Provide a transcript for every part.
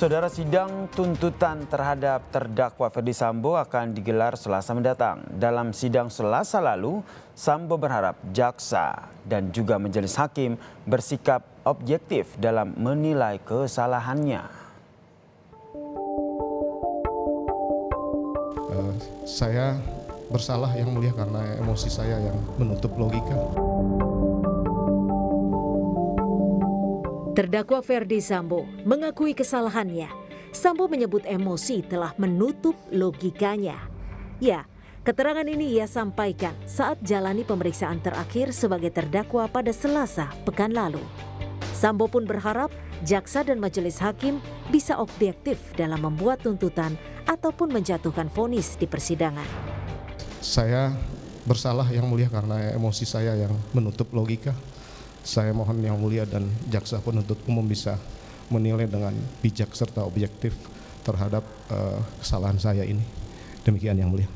Saudara, sidang tuntutan terhadap terdakwa Ferdy Sambo akan digelar Selasa mendatang. Dalam sidang Selasa lalu, Sambo berharap jaksa dan juga majelis hakim bersikap objektif dalam menilai kesalahannya. Saya bersalah Yang Mulia karena emosi saya yang menutup logika. Terdakwa Ferdy Sambo mengakui kesalahannya. Sambo menyebut emosi telah menutup logikanya. Ya, keterangan ini ia sampaikan saat jalani pemeriksaan terakhir sebagai terdakwa pada Selasa pekan lalu. Sambo pun berharap jaksa dan majelis hakim bisa objektif dalam membuat tuntutan ataupun menjatuhkan vonis di persidangan. Saya bersalah Yang Mulia karena emosi saya yang menutup logika. Saya mohon Yang Mulia dan jaksa penuntut umum bisa menilai dengan bijak serta objektif terhadap kesalahan saya ini. Demikian Yang Mulia.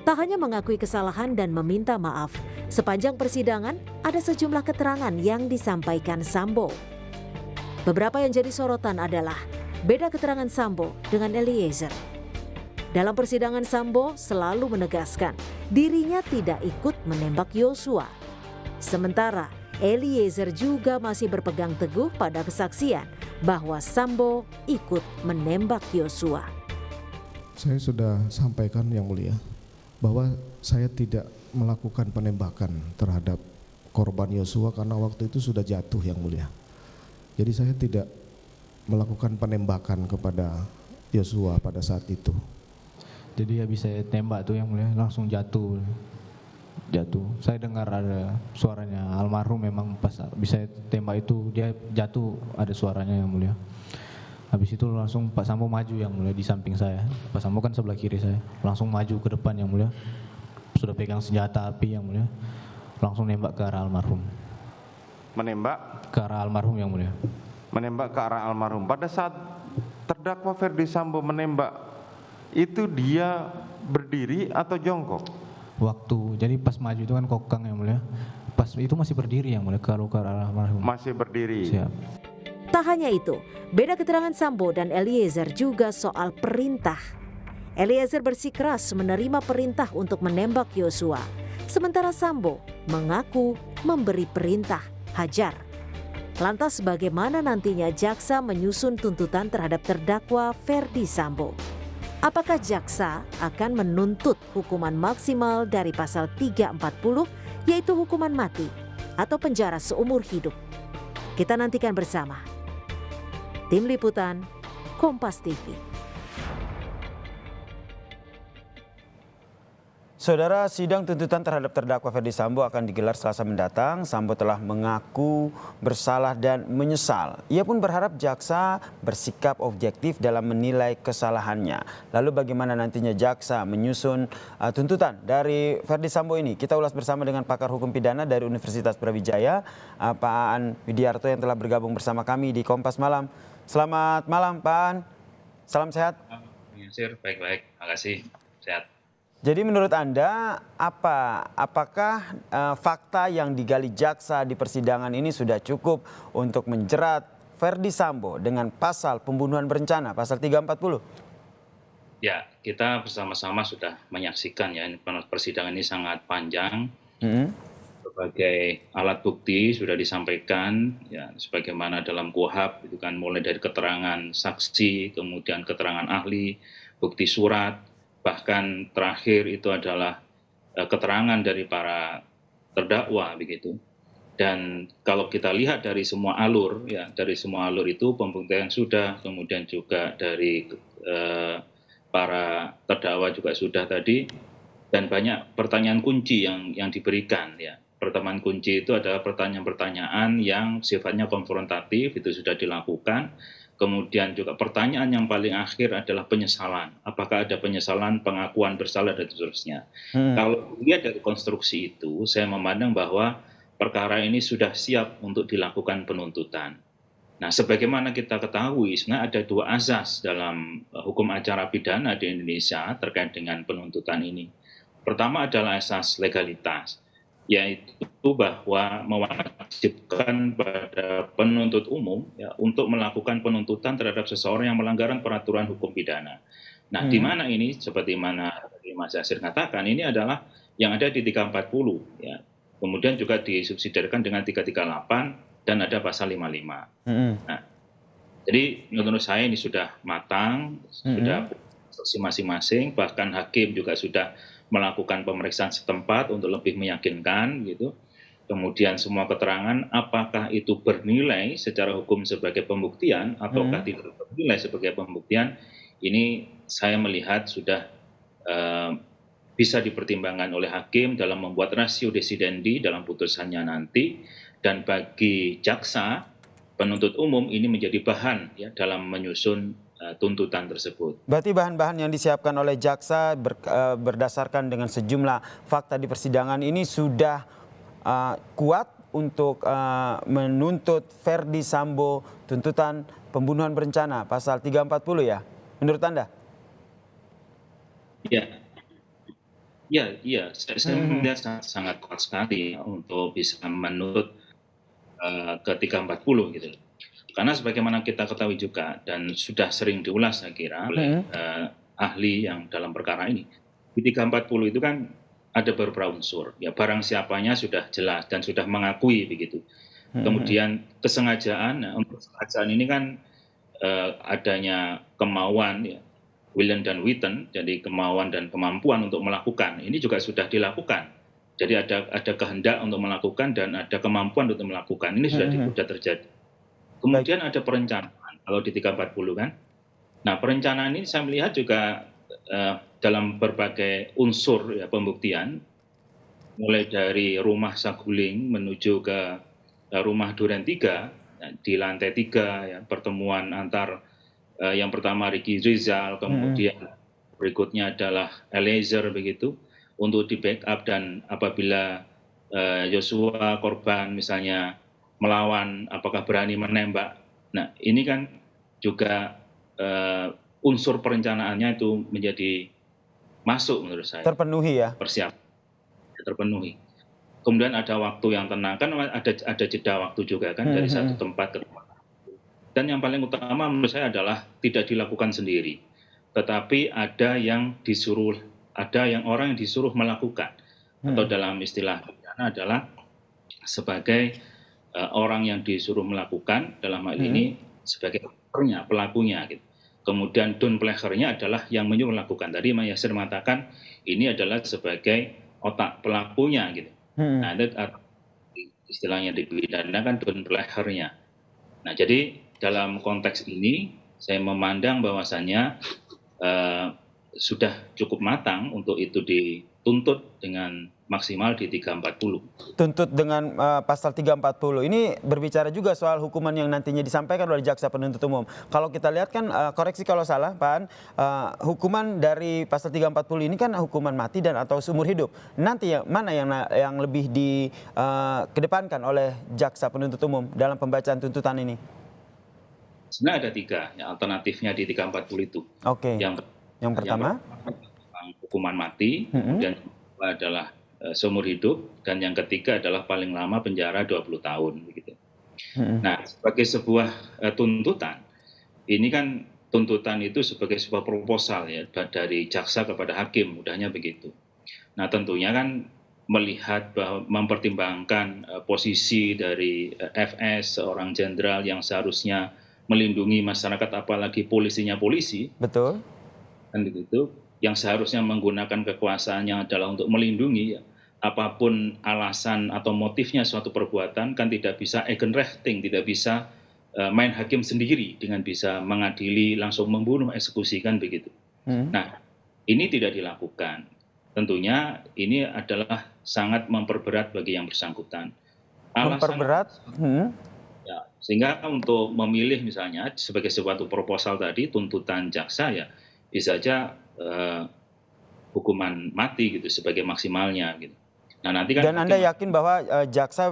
Tak hanya mengakui kesalahan dan meminta maaf, sepanjang persidangan ada sejumlah keterangan yang disampaikan Sambo. Beberapa yang jadi sorotan adalah beda keterangan Sambo dengan Eliezer. Dalam persidangan, Sambo selalu menegaskan dirinya tidak ikut menembak Yosua. Sementara Eliezer juga masih berpegang teguh pada kesaksian bahwa Sambo ikut menembak Yosua. Saya sudah sampaikan Yang Mulia bahwa saya tidak melakukan penembakan terhadap korban Yosua karena waktu itu sudah jatuh Yang Mulia. Jadi saya tidak melakukan penembakan kepada Yosua pada saat itu. Jadi habis saya tembak tuh Yang Mulia langsung jatuh. Saya dengar ada suaranya almarhum, memang pas bisa tembak itu dia jatuh ada suaranya Yang Mulia. Habis itu langsung Pak Sambo maju Yang Mulia di samping saya. Pak Sambo kan sebelah kiri saya. Langsung maju ke depan Yang Mulia. Sudah pegang senjata api Yang Mulia. Langsung nembak ke arah almarhum. Menembak? Ke arah almarhum Yang Mulia. Menembak ke arah almarhum. Pada saat terdakwa Ferdy Sambo menembak, itu dia berdiri atau jongkok? Jadi pas maju itu kan kokang Yang Mulia. Pas itu masih berdiri Yang Mulia, kalau ke arah almarhum. Masih berdiri. Siap. Tak hanya itu, beda keterangan Sambo dan Eliezer juga soal perintah. Eliezer bersikeras menerima perintah untuk menembak Yosua, sementara Sambo mengaku memberi perintah hajar. Lantas bagaimana nantinya jaksa menyusun tuntutan terhadap terdakwa Ferdy Sambo? Apakah jaksa akan menuntut hukuman maksimal dari pasal 340, yaitu hukuman mati atau penjara seumur hidup? Kita nantikan bersama. Tim Liputan, Kompas TV. Saudara, sidang tuntutan terhadap terdakwa Ferdy Sambo akan digelar Selasa mendatang. Sambo telah mengaku bersalah dan menyesal. Ia pun berharap jaksa bersikap objektif dalam menilai kesalahannya. Lalu bagaimana nantinya jaksa menyusun tuntutan dari Ferdy Sambo ini? Kita ulas bersama dengan pakar hukum pidana dari Universitas Brawijaya, Pak Aan Widiarto, yang telah bergabung bersama kami di Kompas Malam. Selamat malam Pak Aan, salam sehat. Baik-baik, makasih, sehat. Jadi menurut Anda apakah fakta yang digali jaksa di persidangan ini sudah cukup untuk menjerat Ferdy Sambo dengan pasal pembunuhan berencana, pasal 340? Ya, kita bersama-sama sudah menyaksikan ya, persidangan ini sangat panjang. Berbagai alat bukti sudah disampaikan ya, sebagaimana dalam KUHP itu kan, mulai dari keterangan saksi, kemudian keterangan ahli, bukti surat, bahkan terakhir itu adalah keterangan dari para terdakwa begitu. Dan kalau kita lihat dari semua alur ya, dari semua alur itu pembuktian sudah, kemudian juga dari para terdakwa juga sudah tadi, dan banyak pertanyaan kunci yang diberikan ya. Pertanyaan kunci itu adalah pertanyaan-pertanyaan yang sifatnya konfrontatif, itu sudah dilakukan. Kemudian juga pertanyaan yang paling akhir adalah penyesalan. Apakah ada penyesalan, pengakuan bersalah, dan seterusnya. Kalau lihat dari konstruksi itu, saya memandang bahwa perkara ini sudah siap untuk dilakukan penuntutan. Nah, sebagaimana kita ketahui, sebenarnya ada dua azas dalam hukum acara pidana di Indonesia terkait dengan penuntutan ini. Pertama adalah asas legalitas. yaitu bahwa mewajibkan pada penuntut umum ya, untuk melakukan penuntutan terhadap seseorang yang melanggar peraturan hukum pidana. Nah, di mana ini seperti mana tadi Mas Yasir katakan, ini adalah yang ada di 340 ya. Kemudian juga disubsidiarkan dengan 338 dan ada pasal 55. Nah, jadi menurut saya ini sudah matang, sudah masing-masing, bahkan hakim juga sudah melakukan pemeriksaan setempat untuk lebih meyakinkan gitu. Kemudian semua keterangan apakah itu bernilai secara hukum sebagai pembuktian ataukah tidak bernilai sebagai pembuktian, ini saya melihat sudah bisa dipertimbangkan oleh hakim dalam membuat ratio desidendi dalam putusannya nanti, dan bagi jaksa penuntut umum ini menjadi bahan ya dalam menyusun tuntutan tersebut. Berarti bahan-bahan yang disiapkan oleh jaksa berdasarkan dengan sejumlah fakta di persidangan ini sudah kuat untuk menuntut Verdi Sambo tuntutan pembunuhan berencana pasal 340 ya, menurut Anda? Iya, saya melihat sangat kuat sekali untuk bisa menuntut ke 340 gitu. Karena sebagaimana kita ketahui juga dan sudah sering diulas saya kira oleh ahli yang dalam perkara ini, di 340 itu kan ada beberapa unsur. Ya, barang siapanya sudah jelas dan sudah mengakui begitu. Kemudian kesengajaan, nah, untuk kesengajaan ini kan adanya kemauan ya, willen dan witten, jadi kemauan dan kemampuan untuk melakukan. Ini juga sudah dilakukan. Jadi ada kehendak untuk melakukan dan ada kemampuan untuk melakukan. Ini sudah terjadi. Kemudian ada perencanaan, kalau di 340 kan. Nah, perencanaan ini saya melihat juga dalam berbagai unsur ya, pembuktian, mulai dari rumah Saguling menuju ke rumah Duren 3, di lantai 3, ya, pertemuan antar yang pertama Ricky Rizal, kemudian berikutnya adalah Eliezer begitu, untuk di backup, dan apabila Yosua korban misalnya melawan, apakah berani menembak. Nah, ini kan juga unsur perencanaannya itu menjadi masuk menurut saya. Terpenuhi ya? Persiapan terpenuhi. Kemudian ada waktu yang tenang, kan ada jeda waktu juga kan dari satu tempat ke tempat. Dan yang paling utama menurut saya adalah tidak dilakukan sendiri, tetapi ada yang disuruh, ada yang orang yang disuruh melakukan, atau dalam istilah pidana adalah sebagai orang yang disuruh melakukan, dalam hal ini sebagai pelakunya gitu. Kemudian downplayer-nya adalah yang menyuruh melakukan. Tadi Mas Yasir mengatakan ini adalah sebagai otak pelakunya gitu. Nah, itu istilahnya di pidana kan downplayer-nya. Nah, jadi dalam konteks ini saya memandang bahwasannya sudah cukup matang untuk itu dituntut dengan maksimal di 340. Tuntut dengan pasal 340. Ini berbicara juga soal hukuman yang nantinya disampaikan oleh jaksa penuntut umum. Kalau kita lihat kan, koreksi kalau salah Pak An, hukuman dari pasal 340 ini kan hukuman mati dan atau seumur hidup. Nanti mana yang lebih dikedepankan oleh jaksa penuntut umum dalam pembacaan tuntutan ini? Sebenarnya ada 3 ya, alternatifnya di 340 itu. Oke. Yang pertama hukuman mati, kemudian adalah seumur hidup, dan yang ketiga adalah paling lama penjara 20 tahun begitu. Nah, sebagai sebuah tuntutan, ini kan tuntutan itu sebagai sebuah proposal ya dari jaksa kepada hakim, mudahnya begitu. Nah, tentunya kan melihat bahwa mempertimbangkan posisi dari FS, seorang jenderal yang seharusnya melindungi masyarakat, apalagi polisinya polisi. Betul. Kan begitu, yang seharusnya menggunakan kekuasaannya adalah untuk melindungi, ya, apapun alasan atau motifnya suatu perbuatan kan tidak bisa eigenrechting, tidak bisa main hakim sendiri dengan bisa mengadili langsung membunuh, eksekusi kan begitu. Nah, ini tidak dilakukan. Tentunya ini adalah sangat memperberat bagi yang bersangkutan. Memperberat? Ya, sehingga untuk memilih misalnya sebagai suatu proposal tadi, tuntutan jaksa ya bisa saja hukuman mati gitu sebagai maksimalnya gitu. Nah, nanti kan. Dan Anda yakin bahwa jaksa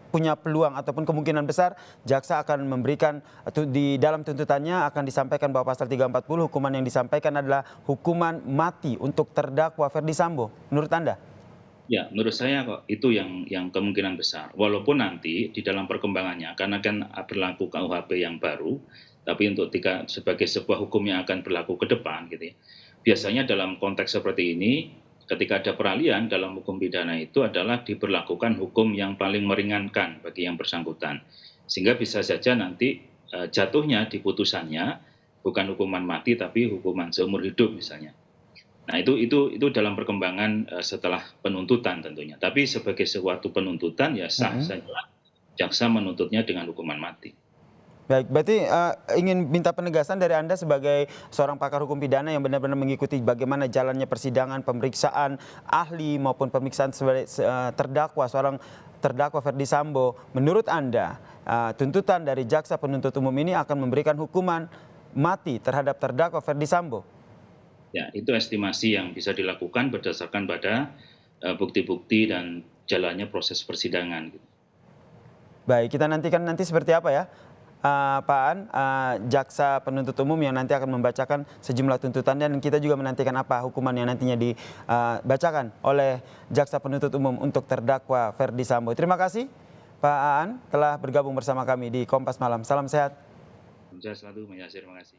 punya peluang ataupun kemungkinan besar jaksa akan memberikan di dalam tuntutannya akan disampaikan bahwa pasal 340 hukuman yang disampaikan adalah hukuman mati untuk terdakwa Verdi Sambo. Menurut Anda? Ya, menurut saya kok itu yang kemungkinan besar. Walaupun nanti di dalam perkembangannya, karena kan berlaku KUHP yang baru, tapi untuk sebagai sebuah hukum yang akan berlaku ke depan, gitu ya. Biasanya dalam konteks seperti ini, ketika ada peralihan dalam hukum pidana itu adalah diberlakukan hukum yang paling meringankan bagi yang bersangkutan, sehingga bisa saja nanti jatuhnya di putusannya bukan hukuman mati tapi hukuman seumur hidup misalnya. Nah itu dalam perkembangan setelah penuntutan tentunya. Tapi sebagai suatu penuntutan ya sah saja jaksa menuntutnya dengan hukuman mati. Baik, berarti ingin minta penegasan dari Anda sebagai seorang pakar hukum pidana yang benar-benar mengikuti bagaimana jalannya persidangan, pemeriksaan ahli maupun pemeriksaan seorang terdakwa Ferdy Sambo. Menurut Anda, tuntutan dari jaksa penuntut umum ini akan memberikan hukuman mati terhadap terdakwa Ferdy Sambo? Ya, itu estimasi yang bisa dilakukan berdasarkan pada bukti-bukti dan jalannya proses persidangan. Baik, kita nantikan nanti seperti apa ya, Pak Aan, jaksa penuntut umum yang nanti akan membacakan sejumlah tuntutan, dan kita juga menantikan apa hukuman yang nantinya dibacakan oleh jaksa penuntut umum untuk terdakwa Ferdy Sambo. Terima kasih Pak Aan telah bergabung bersama kami di Kompas Malam. Salam sehat. Saya selalu terima kasih.